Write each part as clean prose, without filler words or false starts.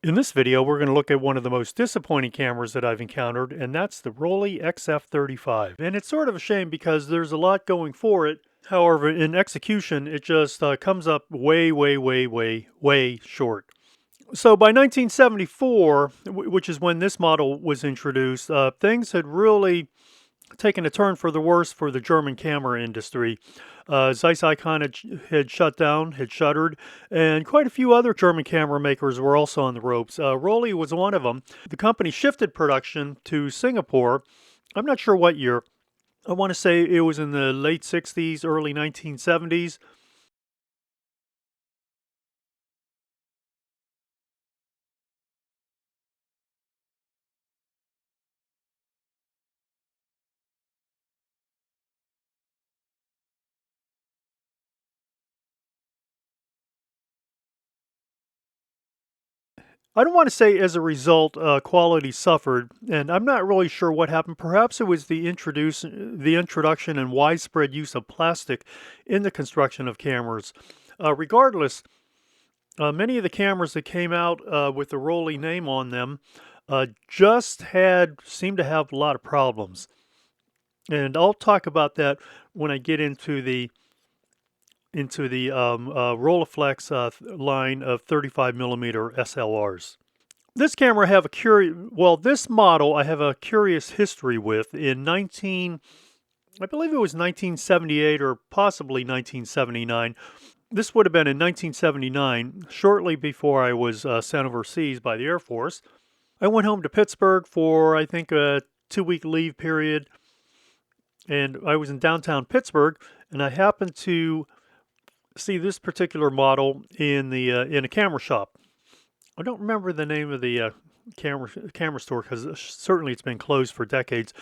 In this video, we're going to look at one of the most disappointing cameras that I've encountered, and that's the Rollei XF35. And it's sort of a shame because there's a lot going for it. However, in execution, it just comes up way short. So by 1974, which is when this model was introduced, things had really taken a turn for the worse for the German camera industry. Zeiss Icon had shut down, had shuttered, and quite a few other German camera makers were also on the ropes. Rollei was one of them. The company shifted production to Singapore. I'm not sure what year. I want to say it was in the late 60s, early 1970s. I don't want to say as a result quality suffered, and I'm not really sure what happened. Perhaps it was the introduction and widespread use of plastic in the construction of cameras. Regardless, many of the cameras that came out with the Rollei name on them seemed to have a lot of problems, and I'll talk about that when I get into the Rolleiflex line of 35 millimeter SLRs. This camera I have this model I have a curious history with. I believe it was 1978 or possibly 1979. This would have been in 1979, shortly before I was sent overseas by the Air Force. I went home to Pittsburgh for, I think, a 2-week leave period, and I was in downtown Pittsburgh, and I happened to see this particular model in a camera shop. I don't remember the name of the camera store because certainly it's been closed for decades.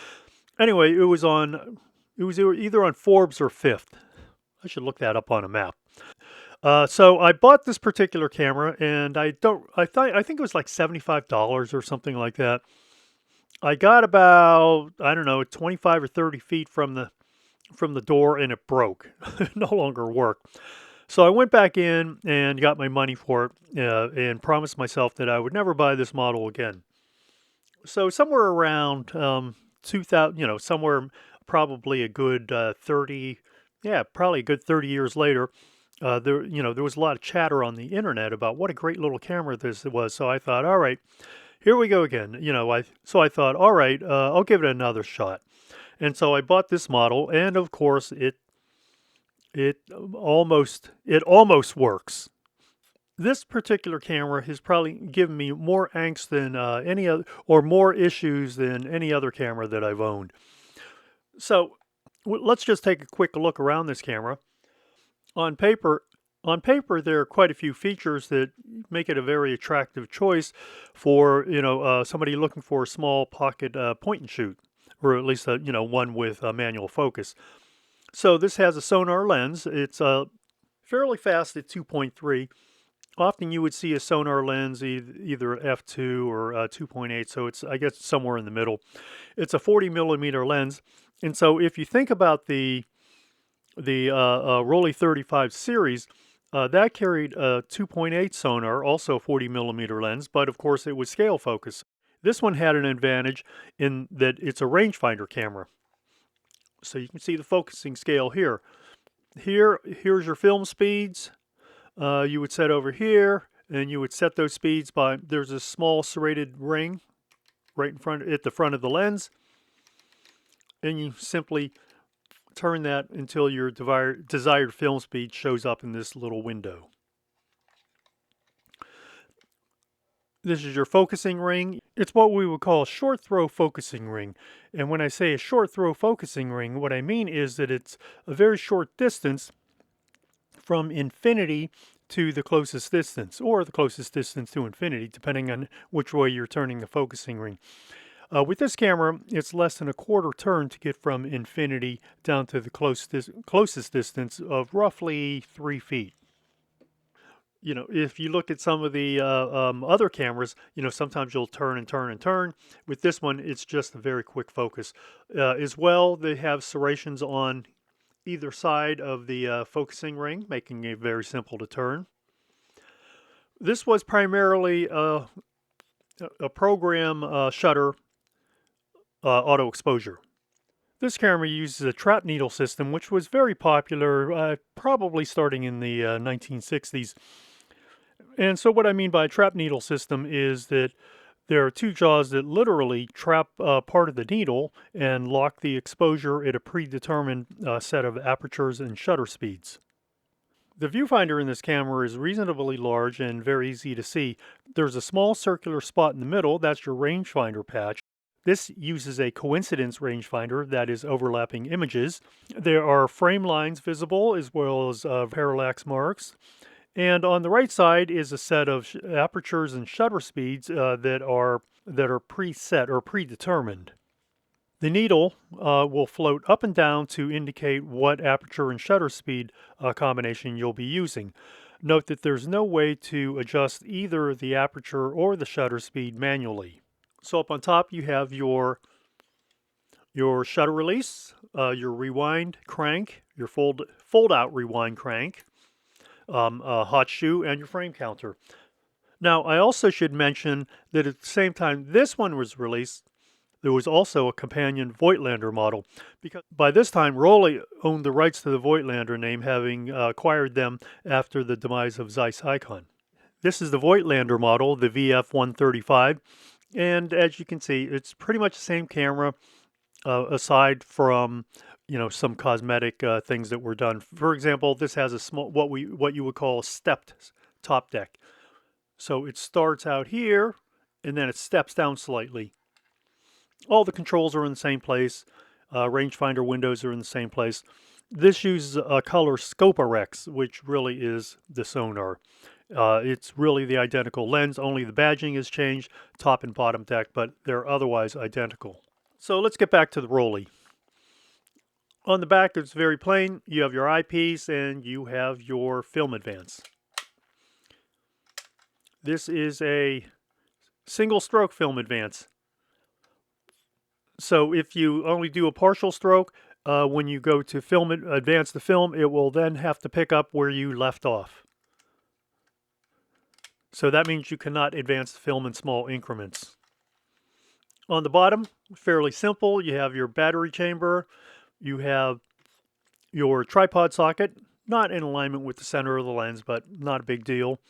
Anyway, it was either on Forbes or Fifth. I should look that up on a map. So I bought this particular camera, and I think it was like $75 or something like that. I got about, I don't know, 25 or 30 feet from the door, and it broke. It no longer worked. So I went back in and got my money for it and promised myself that I would never buy this model again. So somewhere around 2000, somewhere probably a good 30 years later, there was a lot of chatter on the internet about what a great little camera this was. So I thought, all right, here we go again. I thought, all right, I'll give it another shot. And so I bought this model, and of course it almost works. This particular camera has probably given me more angst than any other, or more issues than any other camera that I've owned. So let's just take a quick look around this camera. On paper, there are quite a few features that make it a very attractive choice for somebody looking for a small pocket point and shoot, or at least one with a manual focus. So this has a sonar lens. It's fairly fast at 2.3. Often you would see a sonar lens either f2 or 2.8, so it's, I guess, somewhere in the middle. It's a 40 millimeter lens, and so if you think about the Rollei 35 series, that carried a 2.8 sonar, also a 40 millimeter lens, but of course it was scale focus. This one had an advantage in that it's a rangefinder camera. So you can see the focusing scale here. Here's your film speeds. You would set over here, and you would set those speeds by, there's a small serrated ring right at the front of the lens, and you simply turn that until your desired film speed shows up in this little window. This is your focusing ring. It's what we would call a short throw focusing ring. And when I say a short throw focusing ring, what I mean is that it's a very short distance from infinity to the closest distance, or the closest distance to infinity, depending on which way you're turning the focusing ring. With this camera, it's less than a quarter turn to get from infinity down to the closest distance of roughly 3 feet. If you look at some of the other cameras, sometimes you'll turn and turn and turn. With this one, it's just a very quick focus. As well, they have serrations on either side of the focusing ring, making it very simple to turn. This was primarily a program shutter auto exposure. This camera uses a trap needle system, which was very popular, probably starting in the 1960s. And so what I mean by a trap needle system is that there are two jaws that literally trap part of the needle and lock the exposure at a predetermined set of apertures and shutter speeds. The viewfinder in this camera is reasonably large and very easy to see. There's a small circular spot in the middle, that's your rangefinder patch. This uses a coincidence rangefinder, that is overlapping images. There are frame lines visible as well as parallax marks. And on the right side is a set of apertures and shutter speeds that are preset or predetermined. The needle will float up and down to indicate what aperture and shutter speed combination you'll be using. Note that there's no way to adjust either the aperture or the shutter speed manually. So up on top you have your shutter release, your rewind crank, your fold out rewind crank, a hot shoe, and your frame counter. Now I also should mention that at the same time this one was released, there was also a companion Voigtlander model, because by this time Rollei owned the rights to the Voigtlander name, having acquired them after the demise of Zeiss Icon. This is the Voigtlander model, the VF135, and as you can see, it's pretty much the same camera, aside from some cosmetic things that were done. For example, this has a small what you would call a stepped top deck. So it starts out here, and then it steps down slightly. All the controls are in the same place. Rangefinder windows are in the same place. This uses a color Scoparex, which really is the sonar. It's really the identical lens, only the badging has changed, top and bottom deck, but they're otherwise identical. So let's get back to the Rollei. On the back, it's very plain. You have your eyepiece and you have your film advance. This is a single stroke film advance. So if you only do a partial stroke, when you go to advance the film, it will then have to pick up where you left off. So that means you cannot advance the film in small increments. On the bottom, fairly simple. You have your battery chamber. You have your tripod socket, not in alignment with the center of the lens, but not a big deal.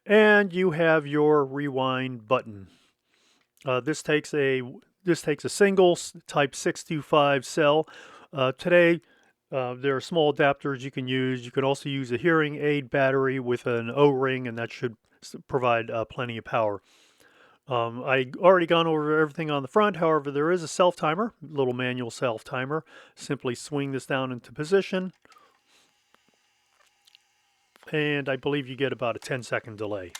And you have your rewind button. This takes a single type 625 cell. Today, there are small adapters you can use. You can also use a hearing aid battery with an O-ring, and that should provide plenty of power. I already gone over everything on the front. However, there is a self-timer, little manual self-timer. Simply swing this down into position, and I believe you get about a 10-second delay.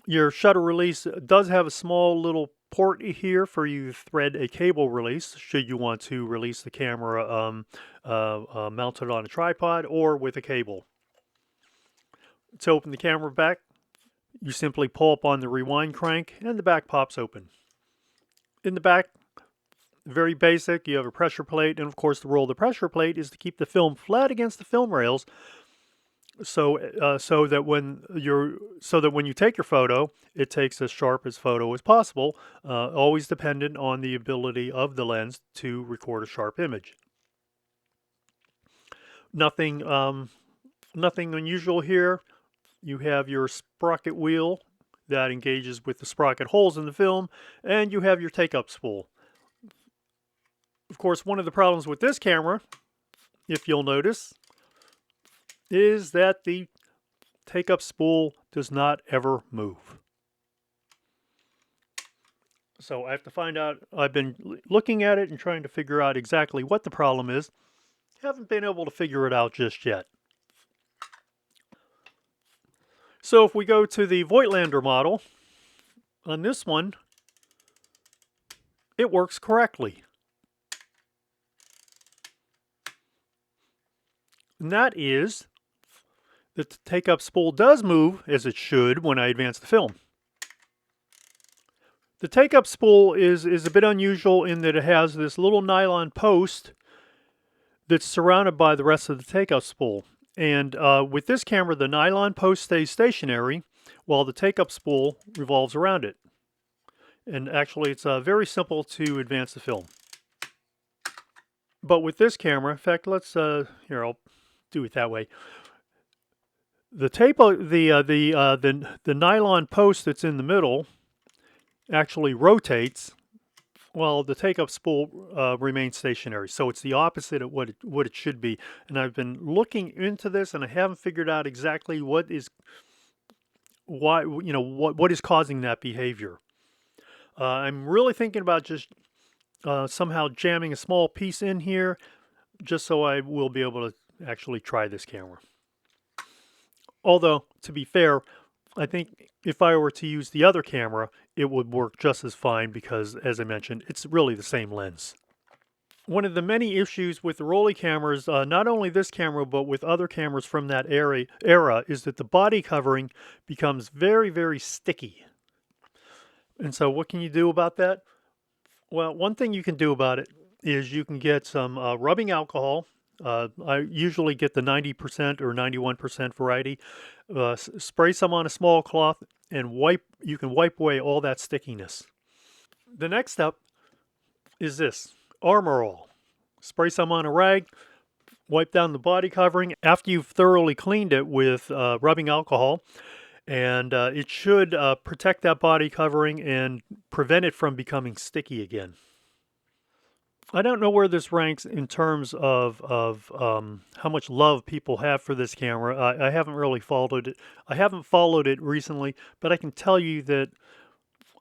Your shutter release does have a small little port here for you to thread a cable release should you want to release the camera mounted on a tripod or with a cable. To open the camera back, you simply pull up on the rewind crank and the back pops open. In the back, very basic, you have a pressure plate, and of course the role of the pressure plate is to keep the film flat against the film rails, so that when you take your photo, it takes as sharp a photo as possible, always dependent on the ability of the lens to record a sharp image. Nothing unusual here. You have your sprocket wheel that engages with the sprocket holes in the film, and you have your take-up spool. Of course, one of the problems with this camera, if you'll notice, is that the take-up spool does not ever move. So I have to find out. I've been looking at it and trying to figure out exactly what the problem is. Haven't been able to figure it out just yet. So if we go to the Voigtlander model, on this one, it works correctly. And that is that the take-up spool does move as it should when I advance the film. The take-up spool is a bit unusual in that it has this little nylon post that's surrounded by the rest of the take-up spool. And with this camera, the nylon post stays stationary while the take-up spool revolves around it. And actually, it's very simple to advance the film. But with this camera, in fact, let's here, I'll do it that way. The tape, the nylon post that's in the middle actually rotates, while the take-up spool remains stationary. So it's the opposite of what it should be. And I've been looking into this, and I haven't figured out exactly what is causing that behavior. I'm really thinking about just somehow jamming a small piece in here, just so I will be able to actually try this camera. Although, to be fair, I think if I were to use the other camera, it would work just as fine because, as I mentioned, it's really the same lens. One of the many issues with the Rollei cameras, not only this camera, but with other cameras from that era, is that the body covering becomes very, very sticky. And so what can you do about that? Well, one thing you can do about it is you can get some rubbing alcohol. I usually get the 90% or 91% variety. Spray some on a small cloth and you can wipe away all that stickiness. The next step is this, Armor All. Spray some on a rag, wipe down the body covering after you've thoroughly cleaned it with rubbing alcohol, and it should protect that body covering and prevent it from becoming sticky again. I don't know where this ranks in terms of how much love people have for this camera. I haven't really followed it. I haven't followed it recently, but I can tell you that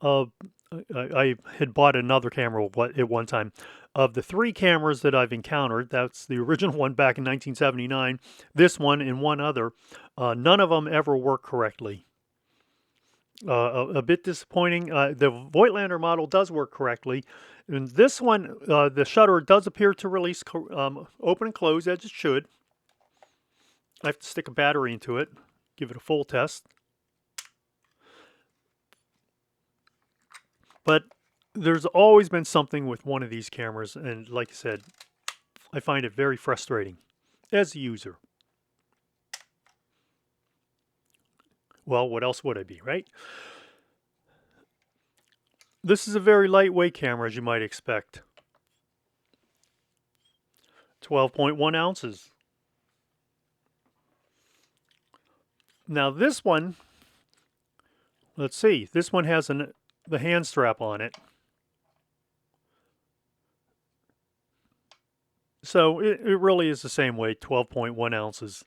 I had bought another camera at one time. Of the 3 cameras that I've encountered, that's the original one back in 1979, this one and one other, none of them ever work correctly. A bit disappointing. The Voigtlander model does work correctly. And this one, the shutter does appear to release open and close as it should. I have to stick a battery into it, give it a full test. But there's always been something with one of these cameras, and like I said, I find it very frustrating as a user. Well, what else would I be, right? This is a very lightweight camera, as you might expect. 12.1 ounces. Now this one, let's see, this one has the hand strap on it. So it really is the same weight, 12.1 ounces.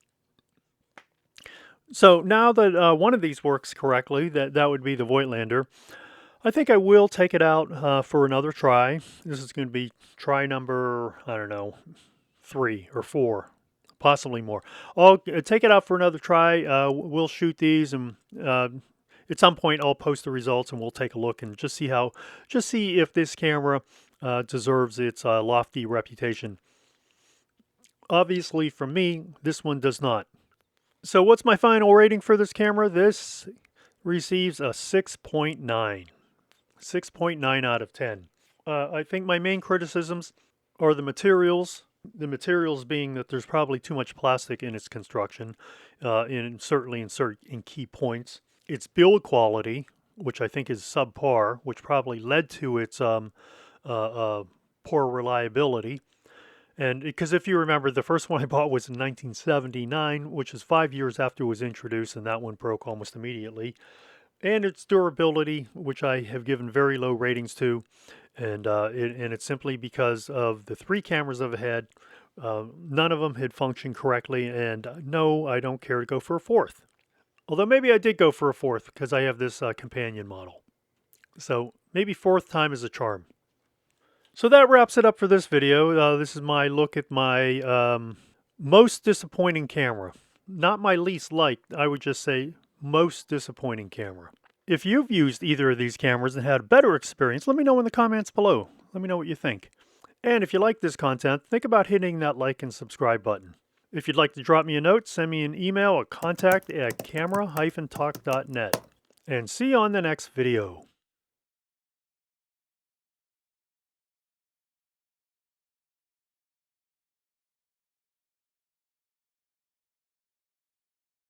So now that one of these works correctly, that would be the Voigtlander, I think I will take it out for another try. This is going to be try number, I don't know, 3 or 4, possibly more. I'll take it out for another try. We'll shoot these, and at some point I'll post the results, and we'll take a look and just see if this camera deserves its lofty reputation. Obviously, for me, this one does not. So what's my final rating for this camera? This receives a 6.9. 6.9 out of 10. I think my main criticisms are the materials. The materials being that there's probably too much plastic in its construction, certainly in key points. Its build quality, which I think is subpar, which probably led to its poor reliability. And because if you remember, the first one I bought was in 1979, which is 5 years after it was introduced, and that one broke almost immediately. And its durability, which I have given very low ratings to, and it's simply because of the 3 cameras I've had. None of them had functioned correctly, and no, I don't care to go for a 4th. Although maybe I did go for a 4th because I have this companion model. So maybe 4th time is a charm. So that wraps it up for this video. This is my look at my most disappointing camera. Not my least liked, I would just say most disappointing camera. If you've used either of these cameras and had a better experience, let me know in the comments below. Let me know what you think. And if you like this content, think about hitting that like and subscribe button. If you'd like to drop me a note, send me an email at contact@camera-talk.net. And see you on the next video.